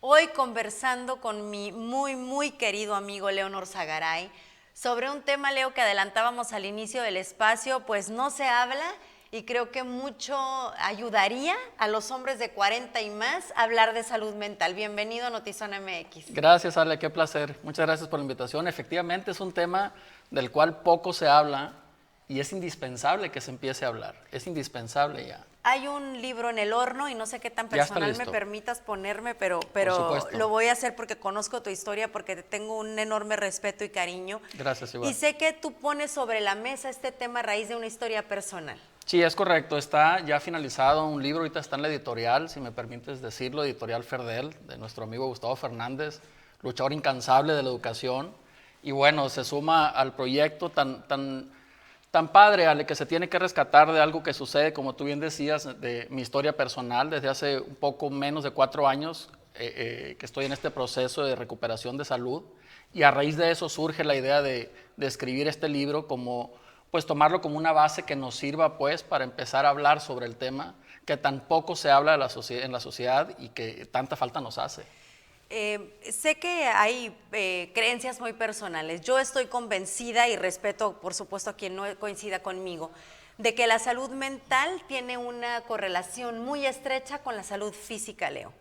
Hoy conversando con mi muy querido amigo Leonor Zagaray sobre un tema, Leo, que adelantábamos al inicio del espacio, pues no se habla y creo que mucho ayudaría a los hombres de 40 y más a hablar de salud mental. Bienvenido a Notizón MX. Gracias, Ale, qué placer. Muchas gracias por la invitación. Efectivamente es un tema del cual poco se habla y es indispensable que se empiece a hablar. Es indispensable ya. Hay un libro en el horno y no sé qué tan personal me permitas ponerme, pero lo voy a hacer porque conozco tu historia, porque te tengo un enorme respeto y cariño. Gracias, igual. Y sé que tú pones sobre la mesa este tema a raíz de una historia personal. Sí, es correcto. Está ya finalizado un libro, ahorita está en la editorial, si me permites decirlo, editorial Ferdel, de nuestro amigo Gustavo Fernández, luchador incansable de la educación. Y bueno, se suma al proyecto tan padre, Ale, que se tiene que rescatar de algo que sucede, como tú bien decías, de mi historia personal. Desde hace un poco menos de 4 años que estoy en este proceso de recuperación de salud, y a raíz de eso surge la idea de escribir este libro, pues tomarlo como una base que nos sirva pues para empezar a hablar sobre el tema que tan poco se habla en la sociedad y que tanta falta nos hace. Sé que hay creencias muy personales. Yo estoy convencida y respeto, por supuesto, a quien no coincida conmigo, de que la salud mental tiene una correlación muy estrecha con la salud física, Leo.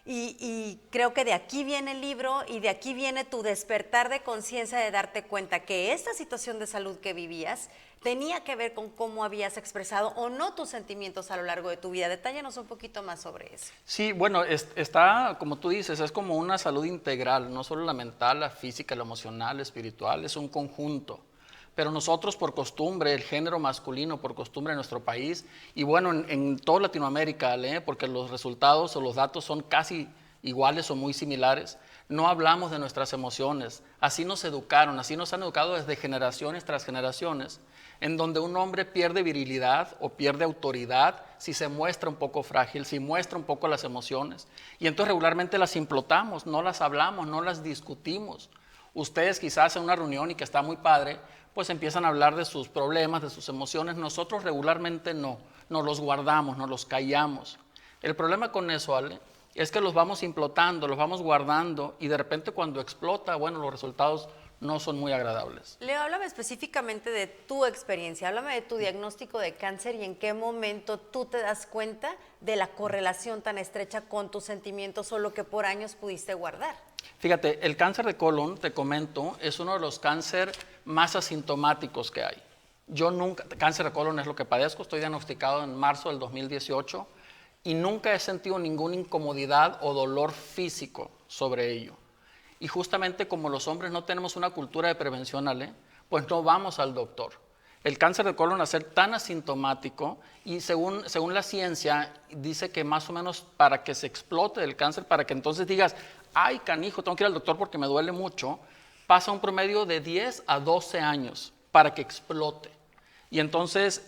Y creo que de aquí viene el libro y de aquí viene tu despertar de conciencia de darte cuenta que esta situación de salud que vivías tenía que ver con cómo habías expresado o no tus sentimientos a lo largo de tu vida. Detállanos un poquito más sobre eso. Sí, bueno, está, como tú dices, es como una salud integral, no solo la mental, la física, la emocional, la espiritual, es un conjunto. Pero nosotros por costumbre, el género masculino por costumbre en nuestro país, y bueno, en toda Latinoamérica, porque los resultados o los datos son casi iguales o muy similares, no hablamos de nuestras emociones. Así nos educaron, así nos han educado desde generaciones tras generaciones, en donde un hombre pierde virilidad o pierde autoridad si se muestra un poco frágil, si muestra un poco las emociones. Y entonces regularmente las implotamos, no las hablamos, no las discutimos. Ustedes quizás en una reunión y que está muy padre, pues empiezan a hablar de sus problemas, de sus emociones. Nosotros regularmente no, nos los guardamos, nos los callamos. El problema con eso, Ale, es que los vamos implotando, los vamos guardando y de repente cuando explota, bueno, los resultados no son muy agradables. Leo, háblame específicamente de tu experiencia, háblame de tu diagnóstico de cáncer y en qué momento tú te das cuenta de la correlación tan estrecha con tus sentimientos o lo que por años pudiste guardar. Fíjate, el cáncer de colon, te comento, es uno de los cánceres más asintomáticos que hay. Cáncer de colon es lo que padezco, estoy diagnosticado en marzo del 2018 y nunca he sentido ninguna incomodidad o dolor físico sobre ello. Y justamente como los hombres no tenemos una cultura de prevención, Ale, pues no vamos al doctor. El cáncer de colon, al ser tan asintomático, y según la ciencia, dice que más o menos para que se explote el cáncer, para que entonces digas, ay, canijo, tengo que ir al doctor porque me duele mucho, pasa un promedio de 10 a 12 años para que explote. Y entonces,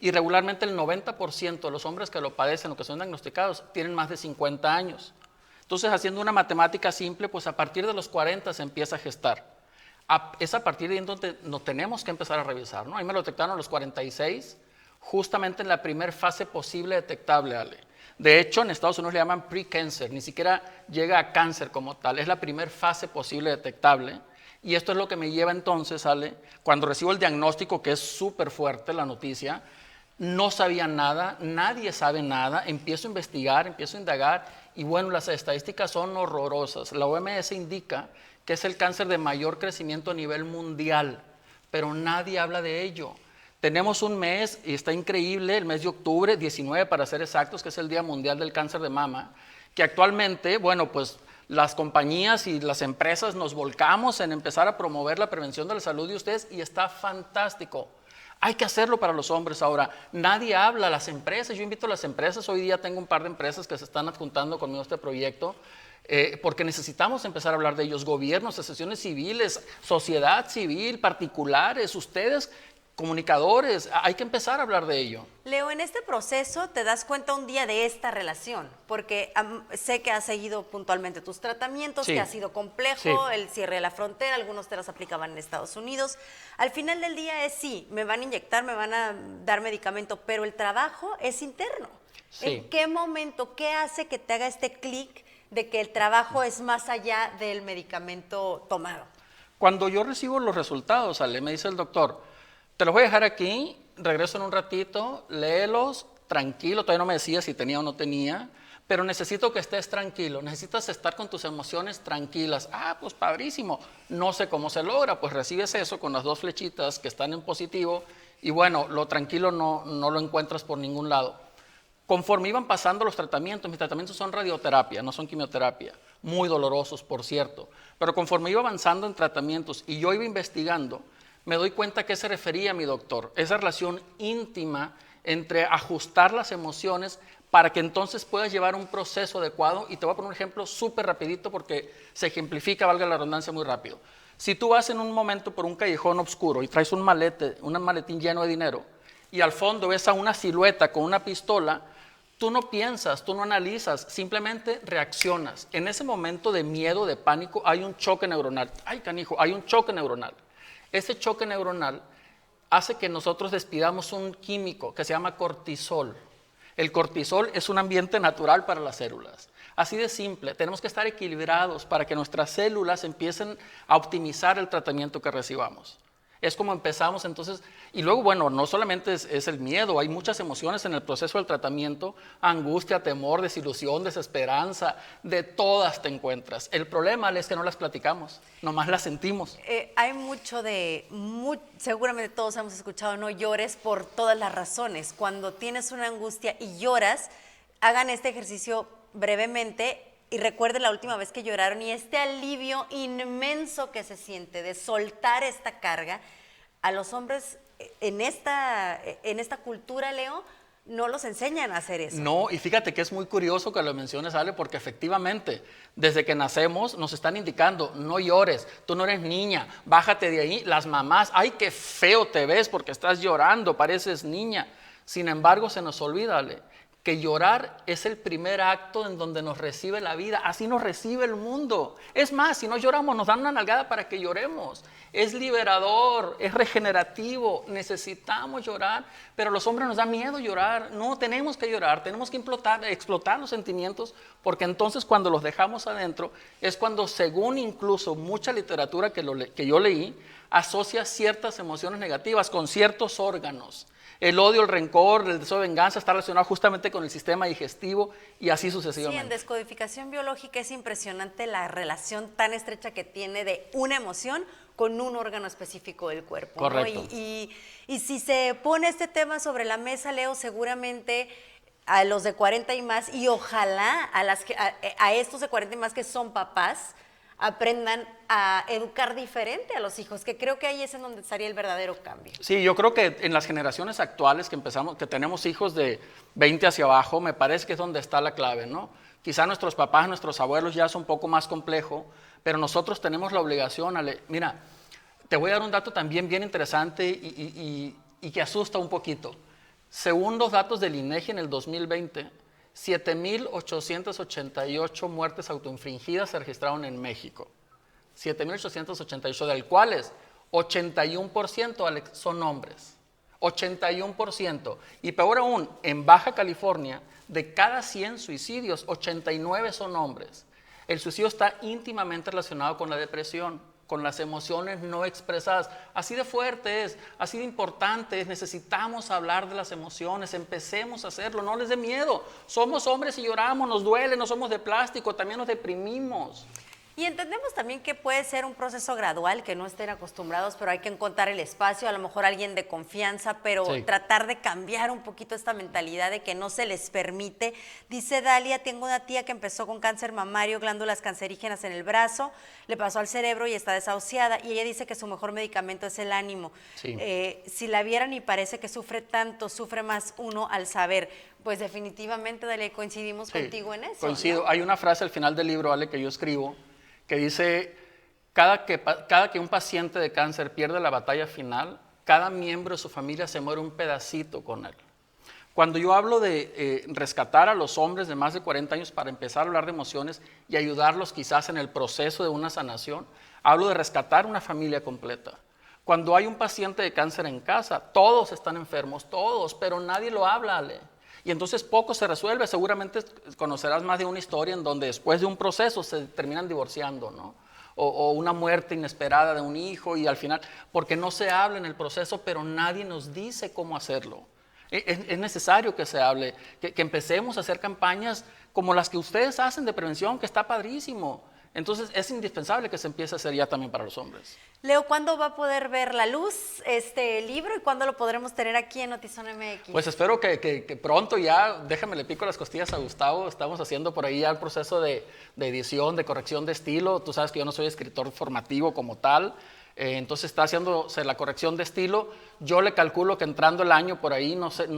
irregularmente el 90% de los hombres que lo padecen o que son diagnosticados tienen más de 50 años. Entonces, haciendo una matemática simple, pues a partir de los 40 se empieza a gestar. Es a partir de ahí donde nos tenemos que empezar a revisar, ¿no? A mí me lo detectaron a los 46, justamente en la primera fase posible detectable, Ale. De hecho, en Estados Unidos le llaman pre-cancer, ni siquiera llega a cáncer como tal, es la primera fase posible detectable. Y esto es lo que me lleva entonces, Ale, cuando recibo el diagnóstico, que es súper fuerte la noticia, no sabía nada, nadie sabe nada, empiezo a investigar, empiezo a indagar, y bueno, las estadísticas son horrorosas. La OMS indica que es el cáncer de mayor crecimiento a nivel mundial, pero nadie habla de ello. Tenemos un mes, y está increíble, el mes de octubre, 19 para ser exactos, que es el Día Mundial del Cáncer de Mama, que actualmente, bueno, pues las compañías y las empresas nos volcamos en empezar a promover la prevención de la salud de ustedes y está fantástico. Hay que hacerlo para los hombres ahora. Nadie habla, las empresas, yo invito a las empresas, hoy día tengo un par de empresas que se están adjuntando conmigo a este proyecto, porque necesitamos empezar a hablar de ellos, gobiernos, asociaciones civiles, sociedad civil, particulares, ustedes, comunicadores, hay que empezar a hablar de ello. Leo, en este proceso te das cuenta un día de esta relación, porque sé que has seguido puntualmente tus tratamientos, sí, que ha sido complejo, sí, el cierre de la frontera, algunos te los aplicaban en Estados Unidos. Al final del día es sí, me van a inyectar, me van a dar medicamento, pero el trabajo es interno. Sí. ¿En qué momento, qué hace que te haga este clic de que el trabajo es más allá del medicamento tomado? Cuando yo recibo los resultados, Ale, me dice el doctor, te los voy a dejar aquí, regreso en un ratito, léelos, tranquilo, todavía no me decía si tenía o no tenía, pero necesito que estés tranquilo, necesitas estar con tus emociones tranquilas. Ah, pues padrísimo, no sé cómo se logra, pues recibes eso con las 2 flechitas que están en positivo y bueno, lo tranquilo no lo encuentras por ningún lado. Conforme iban pasando los tratamientos, mis tratamientos son radioterapia, no son quimioterapia, muy dolorosos, por cierto, pero conforme iba avanzando en tratamientos y yo iba investigando, me doy cuenta a qué se refería mi doctor, esa relación íntima entre ajustar las emociones para que entonces puedas llevar un proceso adecuado. Y te voy a poner un ejemplo súper rapidito porque se ejemplifica, valga la redundancia, muy rápido. Si tú vas en un momento por un callejón oscuro y traes un maletín lleno de dinero y al fondo ves a una silueta con una pistola, tú no piensas, tú no analizas, simplemente reaccionas. En ese momento de miedo, de pánico, hay un choque neuronal. ¡Ay, canijo! Hay un choque neuronal. Ese choque neuronal hace que nosotros despidamos un químico que se llama cortisol. El cortisol es un ambiente natural para las células. Así de simple, tenemos que estar equilibrados para que nuestras células empiecen a optimizar el tratamiento que recibamos. Es como empezamos entonces, y luego bueno, no solamente es el miedo, hay muchas emociones en el proceso del tratamiento, angustia, temor, desilusión, desesperanza, de todas te encuentras. El problema es que no las platicamos, nomás las sentimos. Hay seguramente todos hemos escuchado, no llores por todas las razones. Cuando tienes una angustia y lloras, hagan este ejercicio brevemente y recuerden la última vez que lloraron y este alivio inmenso que se siente de soltar esta carga. A los hombres en esta cultura, Leo, no los enseñan a hacer eso. No, y fíjate que es muy curioso que lo menciones, Ale, porque efectivamente, desde que nacemos nos están indicando, no llores, tú no eres niña, bájate de ahí. Las mamás, ay, qué feo te ves porque estás llorando, pareces niña. Sin embargo, se nos olvida, Ale, que llorar es el primer acto en donde nos recibe la vida, así nos recibe el mundo. Es más, si no lloramos, nos dan una nalgada para que lloremos. Es liberador, es regenerativo, necesitamos llorar, pero a los hombres nos da miedo llorar. No, tenemos que llorar, tenemos que explotar los sentimientos, porque entonces cuando los dejamos adentro, es cuando, según incluso mucha literatura que yo leí, asocia ciertas emociones negativas con ciertos órganos. El odio, el rencor, el deseo de venganza está relacionado justamente con el sistema digestivo y así sucesivamente. Sí, en descodificación biológica es impresionante la relación tan estrecha que tiene de una emoción con un órgano específico del cuerpo. Correcto. ¿No? Y si se pone este tema sobre la mesa, Leo, seguramente a los de 40 y más, y ojalá a estos de 40 y más que son papás, aprendan a educar diferente a los hijos, que creo que ahí es en donde estaría el verdadero cambio. Sí, yo creo que en las generaciones actuales que tenemos hijos de 20 hacia abajo, me parece que es donde está la clave, ¿no? Quizá nuestros papás, nuestros abuelos ya es un poco más complejo, pero nosotros tenemos la obligación, mira, te voy a dar un dato también bien interesante y que asusta un poquito. Según los datos del INEGI en el 2020, 7,888 muertes autoinfligidas se registraron en México. 7,888, del cuales 81%, Alex, son hombres. 81%. Y peor aún, en Baja California, de cada 100 suicidios, 89 son hombres. El suicidio está íntimamente relacionado con la depresión, con las emociones no expresadas. Así de fuerte es, así de importante es. Necesitamos hablar de las emociones, empecemos a hacerlo, no les dé miedo. Somos hombres y lloramos, nos duele, no somos de plástico, también nos deprimimos. Y entendemos también que puede ser un proceso gradual, que no estén acostumbrados, pero hay que encontrar el espacio, a lo mejor alguien de confianza, pero sí, tratar de cambiar un poquito esta mentalidad de que no se les permite. Dice Dalia, tengo una tía que empezó con cáncer mamario, glándulas cancerígenas en el brazo, le pasó al cerebro y está desahuciada, y ella dice que su mejor medicamento es el ánimo. Sí. Si la vieran y parece que sufre tanto, sufre más uno al saber. Pues definitivamente, Dalia, coincidimos contigo en eso. Coincido, ¿no? Hay una frase al final del libro, Ale, que yo escribo, que dice, cada que un paciente de cáncer pierde la batalla final, cada miembro de su familia se muere un pedacito con él. Cuando yo hablo de rescatar a los hombres de más de 40 años para empezar a hablar de emociones y ayudarlos quizás en el proceso de una sanación, hablo de rescatar una familia completa. Cuando hay un paciente de cáncer en casa, todos están enfermos, todos, pero nadie lo habla, Ale. Y entonces poco se resuelve. Seguramente conocerás más de una historia en donde después de un proceso se terminan divorciando, ¿no? O una muerte inesperada de un hijo y al final, porque no se habla en el proceso, pero nadie nos dice cómo hacerlo. Es necesario que se hable, que empecemos a hacer campañas como las que ustedes hacen de prevención, que está padrísimo. Entonces es indispensable que se empiece a hacer ya también para los hombres. Leo, ¿cuándo va a poder ver la luz este libro y cuándo lo podremos tener aquí en Notizón MX? Pues espero que pronto ya, déjame le pico las costillas a Gustavo, estamos haciendo por ahí ya el proceso de edición, de corrección de estilo. Tú sabes que yo no soy escritor formativo como tal, entonces está haciéndose la corrección de estilo. Yo le calculo que entrando el año por ahí, no sé,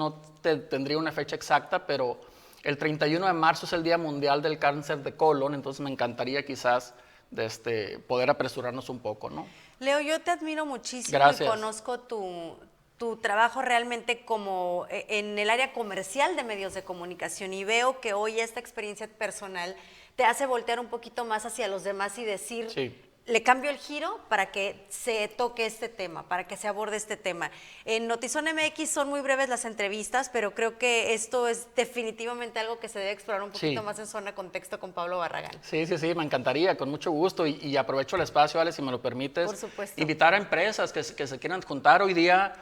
tendría una fecha exacta, pero el 31 de marzo es el Día Mundial del Cáncer de Colon, entonces me encantaría quizás poder apresurarnos un poco, ¿no? Leo, yo te admiro muchísimo. Gracias. Y conozco tu trabajo realmente como en el área comercial de medios de comunicación y veo que hoy esta experiencia personal te hace voltear un poquito más hacia los demás y decir, Sí. Le cambio el giro para que se toque este tema, para que se aborde este tema. En Notizón MX son muy breves las entrevistas, pero creo que esto es definitivamente algo que se debe explorar un poquito más en Zona Contexto con Pablo Barragán. Sí, me encantaría, con mucho gusto. Y aprovecho el espacio, Ale, si me lo permites. Por supuesto. Invitar a empresas que se quieran juntar. Hoy día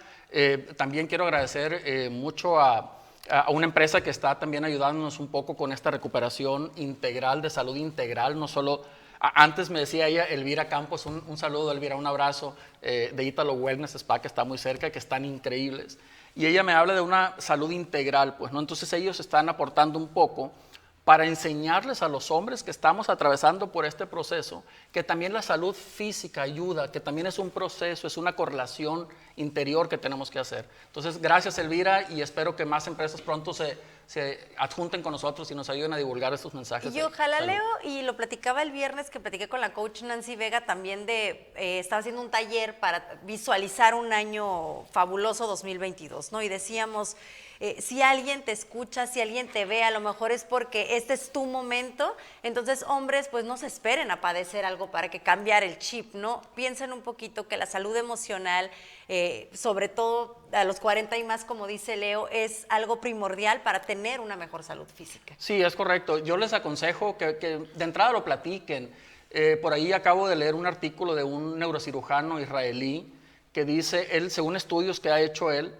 también quiero agradecer mucho a una empresa que está también ayudándonos un poco con esta recuperación integral, de salud integral, no solo... Antes me decía ella, Elvira Campos, un saludo, Elvira, un abrazo, de Ítalo Wellness Spa, que está muy cerca, que están increíbles. Y ella me habla de una salud integral, pues, ¿no? Entonces ellos están aportando un poco para enseñarles a los hombres que estamos atravesando por este proceso, que también la salud física ayuda, que también es un proceso, es una correlación interior que tenemos que hacer. Entonces, gracias, Elvira, y espero que más empresas pronto se adjunten con nosotros y nos ayuden a divulgar estos mensajes. Y ojalá, Leo, y lo platicaba el viernes que platiqué con la coach Nancy Vega también estaba haciendo un taller para visualizar un año fabuloso 2022, ¿no? Y decíamos, si alguien te escucha, si alguien te ve, a lo mejor es porque este es tu momento. Entonces, hombres, pues no se esperen a padecer algo para que cambiar el chip, ¿no? Piensen un poquito que la salud emocional, sobre todo a los 40 y más, como dice Leo, es algo primordial para tener una mejor salud física. Sí, es correcto. Yo les aconsejo que de entrada lo platiquen. Por ahí acabo de leer un artículo de un neurocirujano israelí que dice, él, según estudios que ha hecho él,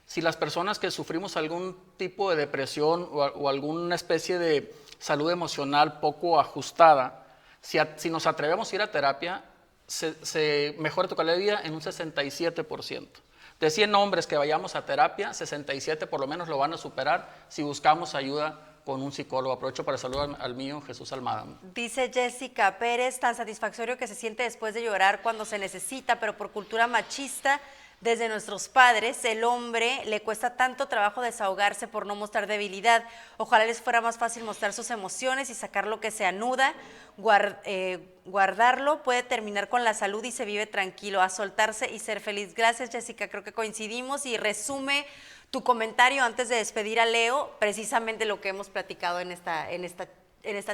si las personas que sufrimos algún tipo de depresión o alguna especie de salud emocional poco ajustada, si nos atrevemos a ir a terapia, se mejora tu calidad de vida en un 67%. De 100 hombres que vayamos a terapia, 67 por lo menos lo van a superar si buscamos ayuda con un psicólogo. Aprovecho para saludar al mío, Jesús Almada. Dice Jessica Pérez, tan satisfactorio que se siente después de llorar cuando se necesita, pero por cultura machista, desde nuestros padres, el hombre le cuesta tanto trabajo desahogarse por no mostrar debilidad. Ojalá les fuera más fácil mostrar sus emociones y sacar lo que se anuda, guardarlo puede terminar con la salud y se vive tranquilo, a soltarse y ser feliz. Gracias, Jessica, creo que coincidimos y resume tu comentario antes de despedir a Leo, precisamente lo que hemos platicado en esta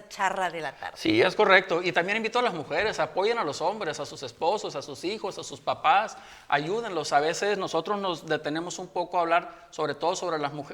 charla de la tarde. Sí, es correcto. Y también invito a las mujeres, apoyen a los hombres, a sus esposos, a sus hijos, a sus papás, ayúdenlos. A veces nosotros nos detenemos un poco a hablar, sobre todo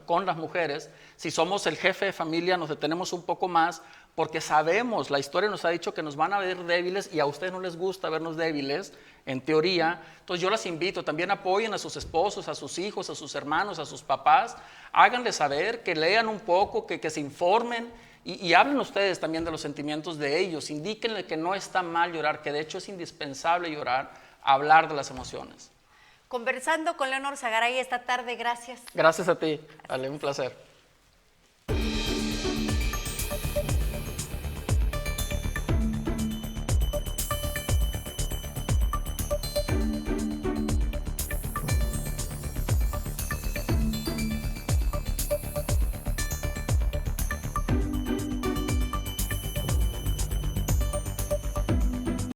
con las mujeres. Si somos el jefe de familia, nos detenemos un poco más, porque sabemos, la historia nos ha dicho que nos van a ver débiles y a ustedes no les gusta vernos débiles, en teoría. Entonces yo las invito, también apoyen a sus esposos, a sus hijos, a sus hermanos, a sus papás. Háganles saber, que lean un poco, que se informen. Y hablen ustedes también de los sentimientos de ellos, indíquenle que no está mal llorar, que de hecho es indispensable llorar, hablar de las emociones. Conversando con Leonor Zagaray esta tarde, gracias. Gracias a ti, Ale, un placer.